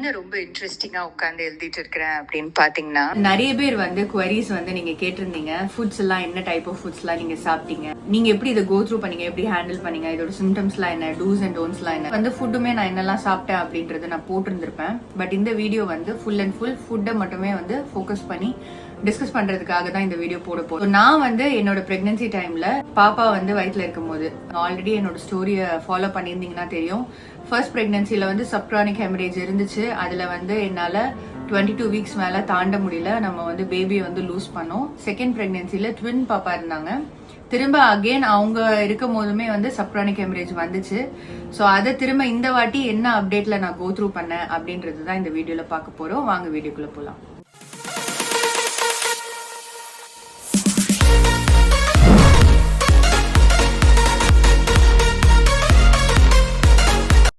என்ன ரொம்ப இன்ட்ரெஸ்டிங்கா உட்காந்து எழுதிட்டு இருக்கிறேன் அப்படின்னு பாத்தீங்கன்னா, நிறைய பேர் வந்து குவரிஸ் வந்து நீங்க கேட்டிருந்தீங்க. ஃபுட்ஸ் எல்லாம் என்ன டைப் ஆஃப் ஃபுட்ஸ் எல்லாம் நீங்க சாப்பிட்டீங்க, நீங்க எப்படி இதை கோ த்ரூ பண்ணீங்க, எப்படி ஹேண்டில் பண்ணீங்க, இதோட சிம்டம்ஸ் எல்லாம் என்ன, டூஸ் அண்ட் டோன்ட்ஸ் எல்லாம் என்ன, வந்து ஃபுட்டுமே நான் என்னெல்லாம் சாப்பிட்டேன் அப்படின்றது நான் போட்டிருந்திருப்பேன். பட் இந்த வீடியோ வந்து ஃபுல் அண்ட் ஃபுல் ஃபுட்டை மட்டுமே வந்து ஃபோக்கஸ் பண்ணி டிஸ்கஸ் பண்றதுக்காக தான் இந்த வீடியோ போட போறோம். நான் வந்து என்னோட பிரெக்னன்சி டைம்ல பாப்பா வந்து வயிற்றுல இருக்கும் போது, ஆல்ரெடி என்னோட ஸ்டோரியை ஃபாலோ பண்ணியிருந்தீங்கன்னா தெரியும். ஃபர்ஸ்ட் பிரெக்னன்சில வந்து சப்க்ரானிக் ஹெமரேஜ் இருந்துச்சு. அதுல வந்து என்னால 22 வீக்ஸ் மேல தாண்ட முடியல. நம்ம வந்து பேபியை வந்து லூஸ் பண்ணோம். செகண்ட் பிரெக்னன்சில ட்வின் பாப்பா இருந்தாங்க. திரும்ப அகெயின் அவங்க இருக்கும் போதுமே வந்து சப்க்ரானிக் ஹெமரேஜ் வந்துச்சு. ஸோ அதை திரும்ப இந்த வாட்டி என்ன அப்டேட்ல நான் கோ த்ரூ பண்ணேன் அப்படின்றது தான் இந்த வீடியோல பார்க்க போறோம். வாங்க வீடியோக்குள்ள போலாம்.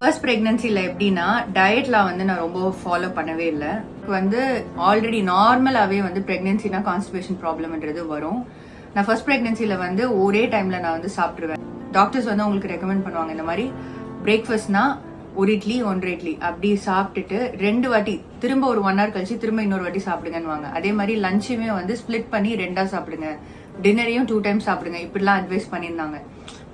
ஃபர்ஸ்ட் பிரெக்னன்சில எப்படின்னா, டயட்லாம் வந்து நான் ரொம்ப ஃபாலோ பண்ணவே இல்லை. வந்து ஆல்ரெடி நார்மலாவே வந்து பிரெக்னன்சினா கான்ஸ்டிபேஷன் ப்ராப்ளம்ன்றது வரும். நான் ஃபர்ஸ்ட் பிரெக்னன்சில வந்து ஒரே டைம்ல நான் வந்து சாப்பிட்டுருவேன். டாக்டர்ஸ் வந்து உங்களுக்கு ரெக்கமெண்ட் பண்ணுவாங்க, இந்த மாதிரி பிரேக்ஃபாஸ்ட்னா ஒரு இட்லி 1 இட்லி அப்படி சாப்பிட்டுட்டு 2 வாட்டி திரும்ப ஒரு 1 hour கழிச்சு திரும்ப இன்னொரு வாட்டி சாப்பிடுங்கன்னு. அதே மாதிரி லஞ்சுமே வந்து ஸ்பிளிட் பண்ணி 2ஆ சாப்பிடுங்க, டின்னரையும் 2 டைம்ஸ் சாப்பிடுங்க, இப்படிலாம் அட்வைஸ் பண்ணியிருந்தாங்க.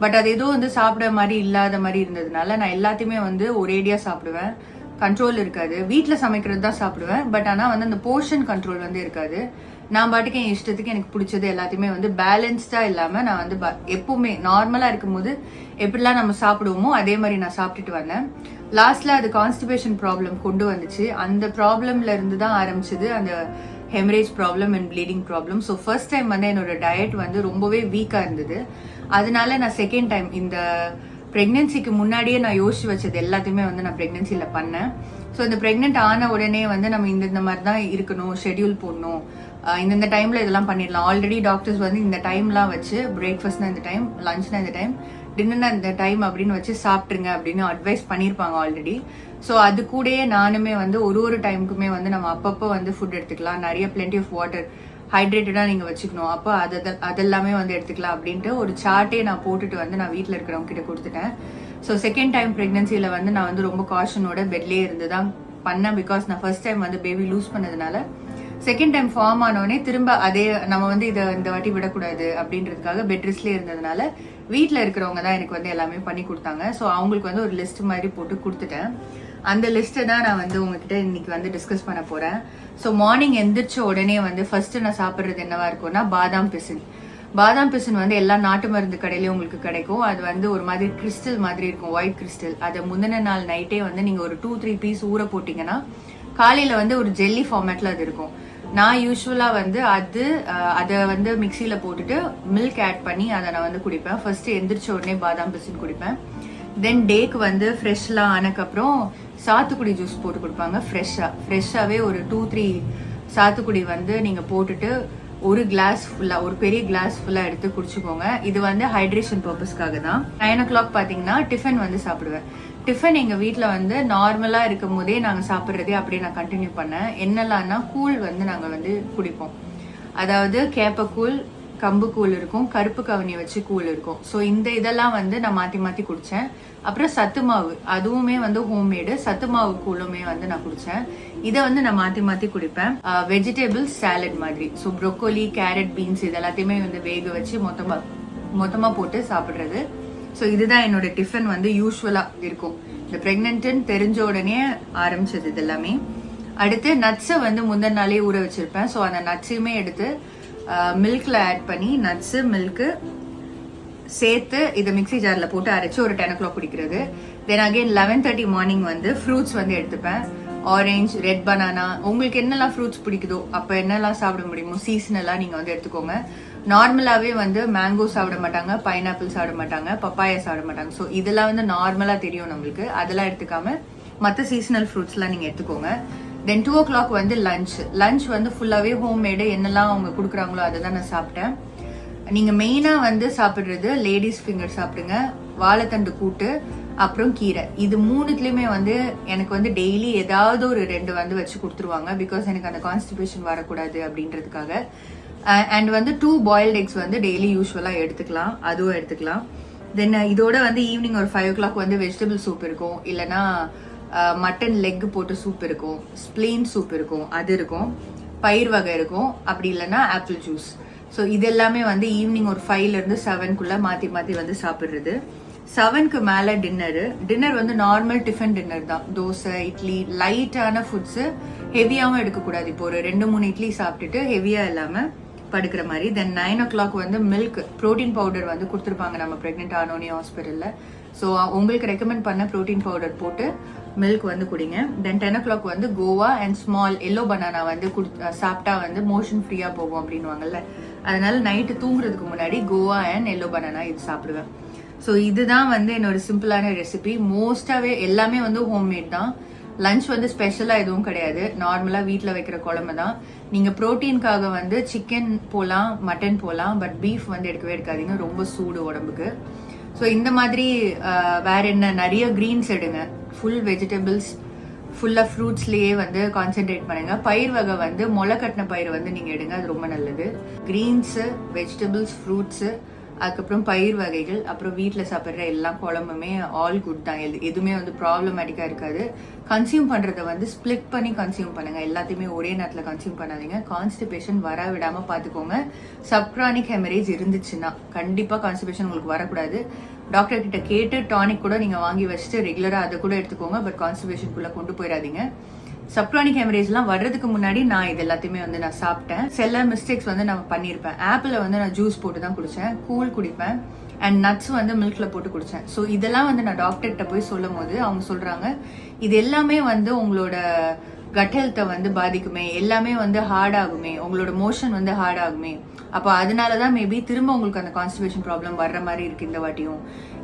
பட் அது ஏதோ வந்து சாப்பிட மாதிரி இல்லாத மாதிரி இருந்ததுனால நான் எல்லாத்தையுமே வந்து ஒரேடியா சாப்பிடுவேன். கண்ட்ரோல் இருக்காது. வீட்டில் சமைக்கிறது தான் சாப்பிடுவேன். பட் ஆனால் வந்து அந்த போர்ஷன் கண்ட்ரோல் வந்து இருக்காது. நான் பாட்டுக்கு என் இஷ்டத்துக்கு எனக்கு பிடிச்சது எல்லாத்தையுமே வந்து பேலன்ஸ்டா இல்லாம நான் வந்து எப்பவுமே நார்மலா இருக்கும்போது எப்படிலாம் நம்ம சாப்பிடுவோமோ அதே மாதிரி நான் சாப்பிட்டுட்டு வந்தேன். லாஸ்ட்ல அது கான்ஸ்டிபேஷன் ப்ராப்ளம் கொண்டு வந்துச்சு. அந்த ப்ராப்ளம்ல இருந்து தான் ஆரம்பிச்சது அந்த haemorrhage problem and bleeding problem. So first time வந்து என்னோட டயட் வந்து ரொம்பவே வீக்கா இருந்தது. அதனால நான் செகண்ட் டைம் இந்த பிரெக்னன்சிக்கு முன்னாடியே நான் யோசிச்சு வச்சது எல்லாத்தையுமே வந்து நான் பிரெக்னன்சில பண்ணேன். ஸோ இந்த பிரெக்னென்ட் ஆன உடனே வந்து நம்ம இந்த மாதிரி தான் இருக்கணும், ஷெட்யூல் போடணும், இந்த டைம்ல இதெல்லாம் பண்ணிடலாம். ஆல்ரெடி டாக்டர்ஸ் வந்து இந்த டைம்லாம் வச்சு பிரேக்ஃபாஸ்ட்னா இந்த டைம், லஞ்ச்னா இந்த டைம், டின்னர்னா இந்த டைம் அப்படின்னு வச்சு சாப்பிட்டுருங்க அப்படின்னு அட்வைஸ் பண்ணியிருப்பாங்க ஆல்ரெடி. ஸோ அது கூடயே நானுமே வந்து ஒரு டைமுக்குமே வந்து நம்ம அப்பப்போ வந்து ஃபுட் எடுத்துக்கலாம், நிறைய பிளென்டி ஆஃப் வாட்டர் ஹைட்ரேட்டடாக நீங்கள் வச்சுக்கணும், அப்போ அதெல்லாமே வந்து எடுத்துக்கலாம் அப்படின்ட்டு ஒரு சார்ட்டே நான் போட்டுட்டு வந்து நான் வீட்டில் இருக்கிறவங்க கிட்ட கொடுத்துட்டேன். ஸோ செகண்ட் டைம் ப்ரெக்னன்சியில் வந்து நான் வந்து ரொம்ப காஷனோட பெட்லேயே இருந்து தான் பண்ணேன். பிகாஸ் நான் ஃபர்ஸ்ட் டைம் வந்து பேபி லூஸ் பண்ணதுனால செகண்ட் டைம் ஃபார்ம் ஆனோடனே திரும்ப அதே நம்ம வந்து இதை இந்த வாட்டி விடக்கூடாது அப்படின்றதுக்காக பெட் ரெஸ்ட்லேயே இருந்ததுனால வீட்டில் இருக்கிறவங்க தான் எனக்கு வந்து எல்லாமே பண்ணி கொடுத்தாங்க. ஸோ அவங்களுக்கு வந்து ஒரு லிஸ்ட் மாதிரி போட்டு கொடுத்துட்டேன். அந்த லிஸ்ட்டை தான் நான் வந்து உங்ககிட்ட இன்னைக்கு வந்து டிஸ்கஸ் பண்ண போறேன். ஸோ மார்னிங் எந்திரிச்ச உடனே வந்து ஃபர்ஸ்ட் நான் சாப்பிட்றது என்னவா இருக்கும்னா பாதாம் பிசின். பாதாம் பிசின் வந்து எல்லா நாட்டு மருந்து கடையிலயும் உங்களுக்கு கிடைக்கும். அது வந்து ஒரு மாதிரி கிறிஸ்டல் மாதிரி இருக்கும், ஒயிட் கிறிஸ்டல். அதை முந்தின நாள் நைட்டே வந்து நீங்க ஒரு 2-3 பீஸ் ஊற போட்டீங்கன்னா காலையில வந்து ஒரு ஜெல்லி ஃபார்மேட்ல அது இருக்கும். நான் யூஸ்வலா வந்து அதை வந்து மிக்சியில போட்டுட்டு மில்க் ஆட் பண்ணி அதை நான் வந்து குடிப்பேன். ஃபர்ஸ்ட் எந்திரிச்ச உடனே பாதாம் பிசின் குடிப்பேன். தென் டேக்கு வந்து ஃப்ரெஷ்லாம் ஆனக்கப்புறம் சாத்துக்குடி ஜூஸ் போட்டு கொடுப்பாங்க. ஃப்ரெஷ்ஷாவே ஒரு 2-3 சாத்துக்குடி வந்து நீங்க போட்டுட்டு ஒரு கிளாஸ் ஃபுல்லா, ஒரு பெரிய கிளாஸ் ஃபுல்லா எடுத்து குடிச்சுக்கோங்க. இது வந்து ஹைட்ரேஷன் பர்பஸ்க்காக தான். 9 o'clock பாத்தீங்கன்னா டிஃபன் வந்து சாப்பிடுவேன். டிஃபன் எங்க வீட்டுல வந்து நார்மலா இருக்கும் போதே நாங்க சாப்பிட்றதே அப்படியே நான் கண்டினியூ பண்ணேன். என்னெல்லாம்னா கூழ் வந்து நாங்க வந்து குடிப்போம். அதாவது கேப்பக்கூழ், கம்பு கூழ் இருக்கும், கருப்பு கவனி வச்சு கூழ் இருக்கும். ஸோ இதெல்லாம் வந்து நான் மாத்தி குடிச்சேன். அப்புறம் சத்து மாவு, அதுவுமே வந்து ஹோம்மேடு சத்து மாவு கூழுமே வந்து நான் குடிச்சேன். இதை வந்து நான் மாத்தி குடிப்பேன். வெஜிடபிள்ஸ் சாலட் மாதிரி, ஸோ ப்ரொக்கோலி, கேரட், பீன்ஸ் இது எல்லாத்தையுமே வந்து வேக வச்சு மொத்தமா போட்டு சாப்பிடுறது. ஸோ இதுதான் என்னோட டிஃபன் வந்து யூஸ்வலா இருக்கும். இந்த பிரெக்னன்ட்னு தெரிஞ்ச உடனே ஆரம்பிச்சது இது எல்லாமே. அடுத்து நட்ஸை வந்து முந்தின நாளே ஊற வச்சிருப்பேன். ஸோ அந்த நட்ஸையுமே எடுத்து மில்க்ல ஆட் பண்ணி நட்ஸு மில்க்கு சேர்த்து இதை மிக்சி ஜார்ல போட்டு அரைச்சு ஒரு 10 o'clock குடிக்கிறது. தென் அகெயின் 11:30 மார்னிங் வந்து ஃப்ரூட்ஸ் வந்து எடுத்துப்பேன். ஆரஞ்சு, ரெட் பனானா, உங்களுக்கு என்னெல்லாம் ஃப்ரூட்ஸ் பிடிக்குதோ அப்போ என்னெல்லாம் சாப்பிட முடியுமோ சீசனெல்லாம் நீங்க வந்து எடுத்துக்கோங்க. நார்மலாவே வந்து மேங்கோ சாப்பிட மாட்டாங்க, பைனாப்பிள் சாப்பிட மாட்டாங்க, பப்பாயா சாப்பிட மாட்டாங்க. ஸோ இதெல்லாம் வந்து நார்மலா தெரியும் நம்மளுக்கு. அதெல்லாம் எடுத்துக்காம மற்ற சீசனல் ஃப்ரூட்ஸ்லாம் நீங்க எடுத்துக்கோங்க. தென் 2 o'clock வந்து லஞ்ச் வந்து ஃபுல்லாவே ஹோம்மேடு, என்னெல்லாம் அவங்க கொடுக்குறாங்களோ அதை தான் நான் சாப்பிட்டேன். நீங்க மெயினா வந்து சாப்பிடுறது லேடிஸ் ஃபிங்கர் சாப்பிடுங்க, வாழைத்தண்டு கூட்டு, அப்புறம் கீரை. இது 3த்துலயுமே வந்து எனக்கு வந்து டெய்லி ஏதாவது ஒரு 2 வந்து வச்சு கொடுத்துருவாங்க. பிகாஸ் எனக்கு அந்த கான்ஸ்டிபேஷன் வரக்கூடாது அப்படின்றதுக்காக. அண்ட் வந்து 2 பாயில்ட் எக்ஸ் வந்து டெய்லி யூஸ்வலா எடுத்துக்கலாம், அதுவும் எடுத்துக்கலாம். தென் இதோட வந்து ஈவினிங் ஒரு 5 o'clock வந்து வெஜிடபிள் சூப் இருக்கும், இல்லைன்னா மட்டன் லெக் போட்டு சூப் இருக்கும், ஸ்ப்ளீன் சூப் இருக்கும், அது இருக்கும், பயிர் வகை இருக்கும், அப்படி இல்லைன்னா ஆப்பிள் ஜூஸ். ஸோ இது எல்லாமே வந்து ஈவினிங் ஒரு 5லேருந்து 7க்குள்ள மாற்றி மாற்றி வந்து சாப்பிட்றது. 7க்கு மேலே டின்னர் வந்து நார்மல் டிஃபன் டின்னர் தான். தோசை, இட்லி, லைட்டான ஃபுட்ஸு, ஹெவியாகவும் எடுக்கக்கூடாது. இப்போ ஒரு 2-3 இட்லி சாப்பிட்டுட்டு ஹெவியாக இல்லாமல் படுக்கிற மாதிரி. தென் 9 o'clock வந்து மில்க் ப்ரோட்டீன் பவுடர் வந்து கொடுத்துருப்பாங்க நம்ம ப்ரெக்னென்ட் ஆனோனே ஹாஸ்பிட்டலில். ஸோ உங்களுக்கு ரெக்கமெண்ட் பண்ண ப்ரோட்டீன் பவுடர் போட்டு மில்க் வந்து குடிங்க. தென் 10 o'clock வந்து Goa and small yellow banana வந்து சாப்பிட்டா வந்து மோஷன் ஃப்ரீயாக போகும் அப்படின்வாங்கல்ல. அதனால நைட்டு தூங்குறதுக்கு முன்னாடி கோவா அண்ட் எல்லோ பனானா இது சாப்பிடுவேன். ஸோ இதுதான் வந்து என்னோட சிம்பிளான ரெசிபி. மோஸ்டாகவே எல்லாமே வந்து ஹோம்மேட் தான். லஞ்ச் வந்து ஸ்பெஷலாக எதுவும் கிடையாது, நார்மலாக வீட்டில் வைக்கிற குழம்பு தான். நீங்கள் ப்ரோட்டீனுக்காக வந்து சிக்கன் போகலாம், மட்டன் போகலாம், பட் பீஃப் வந்து எடுக்கவே எடுக்காதீங்க, ரொம்ப சூடு உடம்புக்கு. ஸோ இந்த மாதிரி வேற என்ன, நிறைய க்ரீன்ஸ் எடுங்க, ஃபுல் வெஜிடபிள்ஸ், ஃபுல்லாக ஃப்ரூட்ஸ்லேயே வந்து கான்சென்ட்ரேட் பண்ணுங்க. பயிர் வகை வந்து முளை கட்டின பயிர் வந்து நீங்கள் எடுங்க, அது ரொம்ப நல்லது. க்ரீன்ஸு, வெஜிடபிள்ஸ், ஃப்ரூட்ஸு, அதுக்கப்புறம் பயிர் வகைகள், அப்புறம் வீட்டில் சாப்பிட்ற எல்லா குழம்புமே ஆல் குட் தான். எதுவுமே வந்து ப்ராப்ளமேட்டிக்காக இருக்காது. கன்சியூம் பண்ணுறத வந்து ஸ்ப்ளிட் பண்ணி கன்சியூம் பண்ணுங்கள், எல்லாத்தையுமே ஒரே நேரத்தில் கன்சியூம் பண்ணாதீங்க. கான்ஸ்டிபேஷன் வர விடாமல் பார்த்துக்கோங்க. சப்க்ரானிக் ஹெமரேஜ் இருந்துச்சுன்னா கண்டிப்பாக கான்ஸ்டிபேஷன் உங்களுக்கு வரக்கூடாது. டாக்டர் கிட்ட கேட்டு டானிக் கூட நீங்கள் வாங்கி வச்சுட்டு ரெகுலராக அதை கூட எடுத்துக்கோங்க, பட் கான்ஸ்டிபேஷனுக்குள்ளே கொண்டு போயிடாதீங்க. சப்க்ரானிக் ஹெமரேஜ்லாம் வர்றதுக்கு முன்னாடி நான் இது எல்லாத்தையுமே வந்து நான் சாப்பிட்டேன். சில மிஸ்டேக்ஸ் வந்து நான் பண்ணியிருப்பேன். ஆப்பிளை வந்து நான் ஜூஸ் போட்டு தான் குடித்தேன், கூல் குடிப்பேன், அண்ட் நட்ஸ் வந்து மில்க்ல போட்டு குடித்தேன். ஸோ இதெல்லாம் வந்து நான் டாக்டர்கிட்ட போய் சொல்லும் போது அவங்க சொல்கிறாங்க இது எல்லாமே வந்து உங்களோட கட் ஹெல்த்தை வந்து பாதிக்குமே, எல்லாமே வந்து ஹார்ட் ஆகுமே, உங்களோட மோஷன் வந்து ஹார்ட் ஆகுமே, அப்போ அதனால தான் மேபி திரும்ப உங்களுக்கு அந்த கான்ஸ்டிபேஷன் ப்ராப்ளம் வர்ற மாதிரி இருக்குது இந்த வாட்டியும்.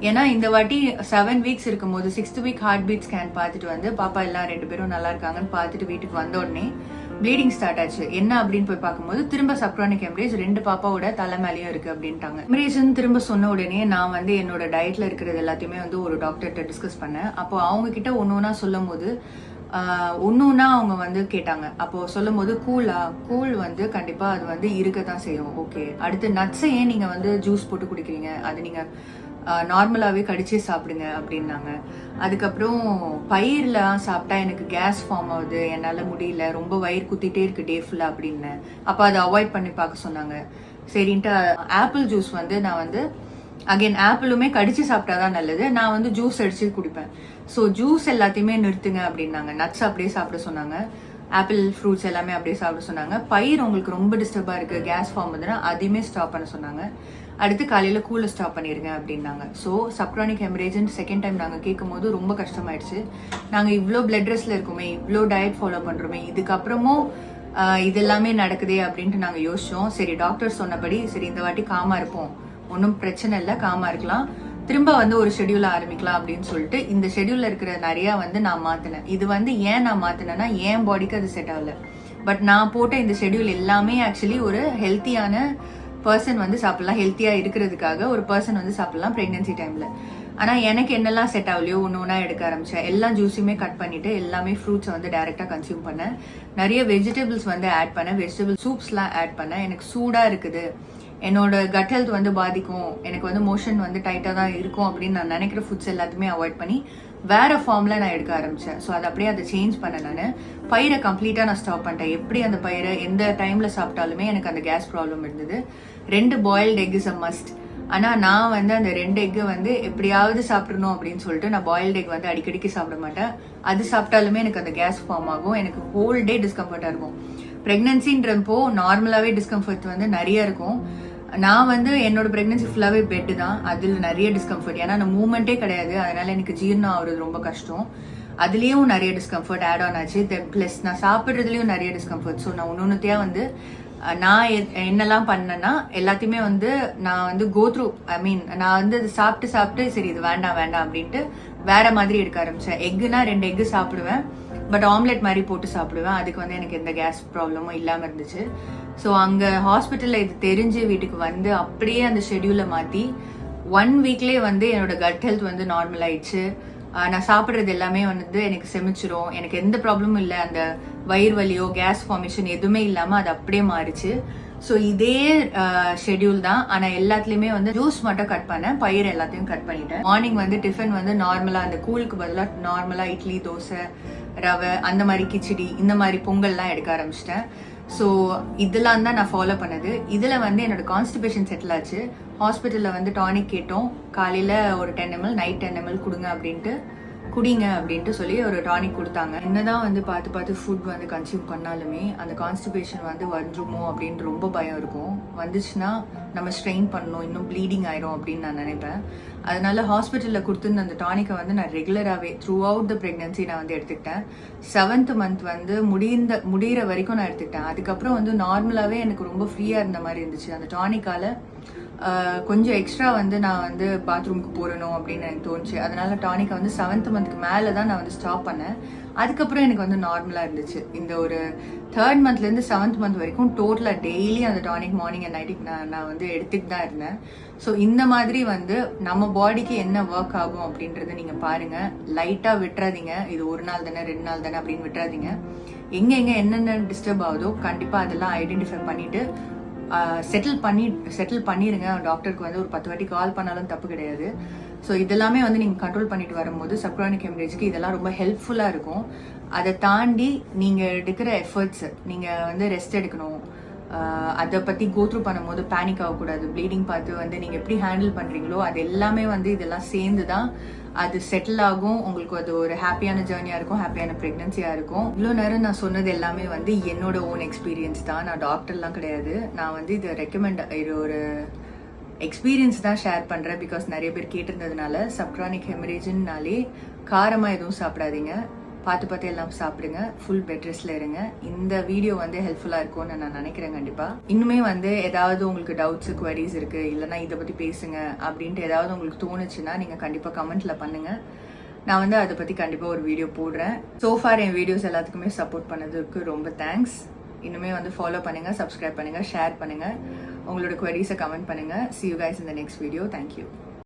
ஏன்னா இந்த வாட்டி 7 weeks இருக்கும் போது 6th week heart beat scan பார்த்துட்டு வந்து பாப்பா எல்லாம் 2 பேரும் நல்லா இருக்காங்கன்னு பார்த்துட்டு வீட்டுக்கு வந்த உடனே ப்ளீடிங் ஸ்டார்ட் ஆச்சு. என்ன அப்படின்னு போய் பார்க்கும்போது திரும்ப சப்க்ரானிக் ஹெமரேஜ் 2 பாப்பாவோட தலை மேலேயும் இருக்கு அப்படின்ட்டாங்க. ஹெமரேஜ்னு திரும்ப சொன்ன உடனே நான் வந்து என்னோட டயட்ல இருக்கிறது எல்லாத்தையுமே வந்து ஒரு டாக்டர்கிட்ட டிஸ்கஸ் பண்ணேன். அப்போ அவங்க கிட்ட ஒன்னொன்னா சொல்லும் போது ஒன்றுன்னா அவங்க வந்து கேட்டாங்க. அப்போ சொல்லும் போது கூல் வந்து கண்டிப்பாக அது வந்து இருக்க தான் செய்யும். ஓகே, அடுத்து நட்ஸை ஏன் நீங்கள் வந்து ஜூஸ் போட்டு குடிக்கிறீங்க, அது நீங்கள் நார்மலாகவே கடிச்சே சாப்பிடுங்க அப்படின்னாங்க. அதுக்கப்புறம் பயிர்லாம் சாப்பிட்டா எனக்கு கேஸ் ஃபார்ம் ஆகுது, என்னால் முடியல, ரொம்ப வயிறு குத்திட்டே இருக்கு டே ஃபுல்லாக அப்படின்னேன். அப்போ அதை அவாய்ட் பண்ணி பார்க்க சொன்னாங்க. சரின்ட்டு ஆப்பிள் ஜூஸ் வந்து நான் வந்து அகைன் ஆப்பிளுமே கடிச்சு சாப்பிட்டாதான் நல்லது, நான் வந்து ஜூஸ் அடிச்சு குடிப்பேன். ஸோ ஜூஸ் எல்லாத்தையுமே நிறுத்துங்க அப்படின்னாங்க. நட்ஸ் அப்படியே சாப்பிட சொன்னாங்க, ஆப்பிள் ஃப்ரூட்ஸ் எல்லாமே அப்படியே சாப்பிட சொன்னாங்க. பயிர் உங்களுக்கு ரொம்ப டிஸ்டர்பாக இருக்குது, கேஸ் ஃபார்ம் வந்துன்னா அதையுமே ஸ்டாப் பண்ண சொன்னாங்க. அடுத்து காலையில் கூலை ஸ்டாப் பண்ணிடுங்க அப்படின்னாங்க. ஸோ சப்க்ரானிக் ஹெமரேஜ்னு செகண்ட் டைம் நாங்கள் கேட்கும் போது ரொம்ப கஷ்டமாயிடுச்சு. நாங்கள் இவ்வளோ பிளட் ரெஸ்ட்ல இருக்கோமே, இவ்வளோ டயட் ஃபாலோ பண்ணுறோமே, இதுக்கப்புறமும் இது எல்லாமே நடக்குதே அப்படின்ட்டு நாங்கள் யோசிச்சோம். சரி டாக்டர் சொன்னபடி சரி இந்த வாட்டி காமா இருப்போம், ஒன்றும் பிரச்சனை இல்லை, காமா இருக்கலாம், திரும்ப வந்து ஒரு ஷெடியூல் ஆரம்பிக்கலாம் அப்படின்னு சொல்லிட்டு இந்த ஷெடியூல்ல இருக்கிற நிறையா வந்து நான் மாற்றினேன். இது வந்து ஏன் நான் மாற்றினேன்னா என் பாடிக்கு அது செட் ஆகல. பட் நான் போட்ட இந்த ஷெடியூல் எல்லாமே ஆக்சுவலி ஒரு ஹெல்த்தியான பர்சன் வந்து சாப்பிடலாம், ஹெல்த்தியாக இருக்கிறதுக்காக ஒரு பர்சன் வந்து சாப்பிடலாம் ப்ரெக்னென்சி டைமில். ஆனால் எனக்கு என்னெல்லாம் செட் ஆகலையோ ஒன்று ஒன்றா எடுக்க ஆரம்பித்தேன். எல்லா ஜூஸுமே கட் பண்ணிவிட்டு எல்லாமே ஃப்ரூட்ஸை வந்து டைரெக்டாக கன்சியூம் பண்ணேன். நிறைய வெஜிடபிள்ஸ் வந்து ஆட் பண்ணேன், வெஜிடபிள் சூப்ஸ்லாம் ஆட் பண்ணேன். எனக்கு சூடாக இருக்குது, என்னோட கட் ஹெல்த் வந்து பாதிக்கும், எனக்கு வந்து மோஷன் வந்து டைட்டாக தான் இருக்கும் அப்படின்னு நான் நினைக்கிற ஃபுட்ஸ் எல்லாத்தையுமே அவாய்ட் பண்ணி வேற ஃபார்ம்ல நான் எடுக்க ஆரம்பித்தேன். ஸோ அதை அப்படியே அதை சேஞ்ச் பண்ணேன். நான் பயிரை கம்ப்ளீட்டாக நான் ஸ்டாப் பண்ணிட்டேன். எப்படி அந்த பயிரை எந்த டைமில் சாப்பிட்டாலுமே எனக்கு அந்த கேஸ் ப்ராப்ளம் இருந்தது. 2 boiled egg is a must. ஆனால் நான் வந்து அந்த 2 எக்கு வந்து எப்படியாவது சாப்பிடணும் அப்படின்னு சொல்லிட்டு நான் பாயில்டு எக் வந்து அடிக்கடிக்கு சாப்பிட மாட்டேன். அது சாப்பிட்டாலுமே எனக்கு அந்த கேஸ் ஃபார்ம் ஆகும், எனக்கு ஹோல் டே டிஸ்கம்ஃபர்ட்டாக இருக்கும். ப்ரெக்னென்சின்றப்போ நார்மலாகவே டிஸ்கம்ஃபர்ட் வந்து நிறைய இருக்கும். நான் வந்து என்னோட ப்ரெக்னென்சி ஃபுல்லாகவே பெட்டு தான், அதில் நிறைய டிஸ்கம்ஃபர்ட். ஏன்னா நான் மூவ்மெண்ட்டே கிடையாது, அதனால எனக்கு ஜீரணம் ஆகுறது ரொம்ப கஷ்டம். அதுலேயும் நிறைய டிஸ்கம்ஃபர்ட் ஆட் ஆன் ஆச்சு. ப்ளஸ் நான் சாப்பிட்றதுலேயும் நிறைய டிஸ்கம்ஃபர்ட். ஸோ நான் ஒன்னொன்னுத்தையாக வந்து நான் என்னெல்லாம் பண்ணேன்னா எல்லாத்தையுமே வந்து நான் வந்து கோத்ரூ நான் வந்து அது சாப்பிட்டு சரி இது வேண்டாம் அப்படின்ட்டு வேற மாதிரி எடுக்க ஆரம்பித்தேன். எக்குனா 2 எக்கு சாப்பிடுவேன், பட் ஆம்லெட் மாதிரி போட்டு சாப்பிடுவேன். அதுக்கு வந்து எனக்கு எந்த கேஸ் ப்ராப்ளமும் இல்லாமல் இருந்துச்சு. ஸோ அங்கே ஹாஸ்பிட்டலில் இது தெரிஞ்சு வீட்டுக்கு வந்து அப்படியே அந்த ஷெடியூலை மாற்றி 1 வீக்லேயே வந்து என்னோட கட் ஹெல்த் வந்து நார்மல் ஆயிடுச்சு. நான் சாப்பிட்றது எல்லாமே வந்து எனக்கு செமிச்சிரும். எனக்கு எந்த ப்ராப்ளமும் இல்லை. அந்த வயிறு வலியோ கேஸ் ஃபார்மேஷன் எதுவுமே இல்லாமல் அது அப்படியே மாறிச்சு. ஸோ இதே ஷெட்யூல் தான். ஆனால் எல்லாத்துலேயுமே வந்து ஜூஸ் மட்டும் கட் பண்ணேன், பயிர் எல்லாத்தையும் கட் பண்ணிட்டேன். மார்னிங் வந்து டிஃபன் வந்து நார்மலாக அந்த கூழுக்கு பதிலாக நார்மலாக இட்லி, தோசை, ரவை, அந்த மாதிரி கிச்சடி, இந்த மாதிரி பொங்கல்லாம் எடுக்க ஆரம்பிச்சிட்டேன். ஸோ இதெல்லாம் தான் நான் ஃபாலோ பண்ணது. இதில் வந்து என்னோட கான்ஸ்டிபேஷன் செட்டில் ஆச்சு. ஹாஸ்பிட்டலில் வந்து டானிக் கேட்டோம். காலையில் ஒரு 10 ml, நைட் 10 ml குடிங்க அப்படின்ட்டு சொல்லி ஒரு டானிக் கொடுத்தாங்க. என்னதான் வந்து பார்த்து ஃபுட் வந்து கன்சியூம் பண்ணாலுமே அந்த கான்ஸ்டிபேஷன் வந்து வந்துருமோ அப்படின்னு ரொம்ப பயம் இருக்கும். வந்துச்சுன்னா நம்ம ஸ்ட்ரெயின் பண்ணணும், இன்னும் ப்ளீடிங் ஆயிரும் அப்படின்னு நான் நினைப்பேன். அதனால ஹாஸ்பிட்டலில் கொடுத்துருந்த அந்த டானிக்கை வந்து நான் ரெகுலராகவே த்ரூ அவுட் த ப்ரெக்னன்சி நான் வந்து எடுத்துக்கிட்டேன். 7th month வந்து முடிகிற வரைக்கும் நான் எடுத்துக்கிட்டேன். அதுக்கப்புறம் வந்து நார்மலாகவே எனக்கு ரொம்ப ஃப்ரீயாக இருந்த மாதிரி இருந்துச்சு. அந்த டானிக்கால கொஞ்சம் எக்ஸ்ட்ரா வந்து நான் வந்து பாத்ரூமுக்கு போறணும் அப்படின்னு எனக்கு தோணுச்சு. அதனால டானிக்கை வந்து 7th month மேலே தான் நான் வந்து ஸ்டாப் பண்ணேன். அதுக்கப்புறம் எனக்கு வந்து நார்மலாக இருந்துச்சு. இந்த ஒரு 3rd monthலேருந்து 7th month வரைக்கும் டோட்டலாக டெய்லி அந்த டானிக் மார்னிங் அண்ட் நைட்டுக்கு நான் வந்து எடுத்துட்டு தான் இருந்தேன். ஸோ இந்த மாதிரி வந்து நம்ம பாடிக்கு என்ன ஒர்க் ஆகும் அப்படின்றத நீங்கள் பாருங்கள். லைட்டாக விட்டுறாதீங்க. இது 1 நாள் தானே 2 நாள் தானே அப்படின்னு விட்டுறாதீங்க. எங்கே என்னென்ன டிஸ்டர்ப் ஆகுதோ கண்டிப்பாக அதெல்லாம் ஐடென்டிஃபை பண்ணிவிட்டு செட்டில் பண்ணிடுங்க. டாக்டருக்கு வந்து ஒரு 10 வாட்டி கால் பண்ணாலும் தப்பு கிடையாது. ஸோ இதெல்லாமே வந்து நீங்கள் கண்ட்ரோல் பண்ணிட்டு வரும்போது சப்க்ரானிக் ஹெமரேஜ்க்கு இதெல்லாம் ரொம்ப ஹெல்ப்ஃபுல்லாக இருக்கும். அதை தாண்டி நீங்கள் எடுக்கிற எஃபர்ட்ஸ், நீங்கள் வந்து ரெஸ்ட் எடுக்கணும். அதை பற்றி கோத்ரூ பண்ணும்போது பேனிக் ஆகக்கூடாது. ப்ளீடிங் பார்த்து வந்து நீங்கள் எப்படி ஹேண்டில் பண்ணுறீங்களோ அது எல்லாமே வந்து இதெல்லாம் சேர்ந்து தான் அது செட்டில் ஆகும். உங்களுக்கு அது ஒரு ஹாப்பியான ஜேர்னியாக இருக்கும், ஹாப்பியான ப்ரெக்னன்சியாக இருக்கும். இவ்வளோ நேரம் நான் சொன்னது எல்லாமே வந்து என்னோட ஓன் எக்ஸ்பீரியன்ஸ் தான். நான் டாக்டர்லாம் கிடையாது. நான் வந்து இது ஒரு எக்ஸ்பீரியன்ஸ் தான் ஷேர் பண்ணுறேன். பிகாஸ் நிறைய பேர் கேட்டிருந்ததுனால. சப்க்ரானிக் ஹெமரேஜ்னாலே காரமாக எதுவும் சாப்பிடாதீங்க, பார்த்து எல்லாம் சாப்பிடுங்க, ஃபுல் பெட் ரெஸ்ட்ல இருங்க. இந்த வீடியோ வந்து ஹெல்ப்ஃபுல்லாக இருக்கும்னு நான் நினைக்கிறேன். கண்டிப்பாக இன்னுமே வந்து ஏதாவது உங்களுக்கு டவுட்ஸு, குவரிஸ் இருக்குது, இல்லைனா இதை பற்றி பேசுங்க அப்படின்ட்டு ஏதாவது உங்களுக்கு தோணுச்சுன்னா நீங்கள் கண்டிப்பாக கமெண்ட்டில் பண்ணுங்கள். நான் வந்து அதை பற்றி கண்டிப்பாக ஒரு வீடியோ போடுறேன். சோஃபார் என் வீடியோஸ் எல்லாத்துக்குமே சப்போர்ட் பண்ணதுக்கு ரொம்ப தேங்க்ஸ். இன்னுமே வந்து ஃபாலோ பண்ணுங்கள், சப்ஸ்கிரைப் பண்ணுங்கள், ஷேர் பண்ணுங்கள், உங்களோட குவரிஸை கமெண்ட் பண்ணுங்கள். See you guys in the next video. Thank you.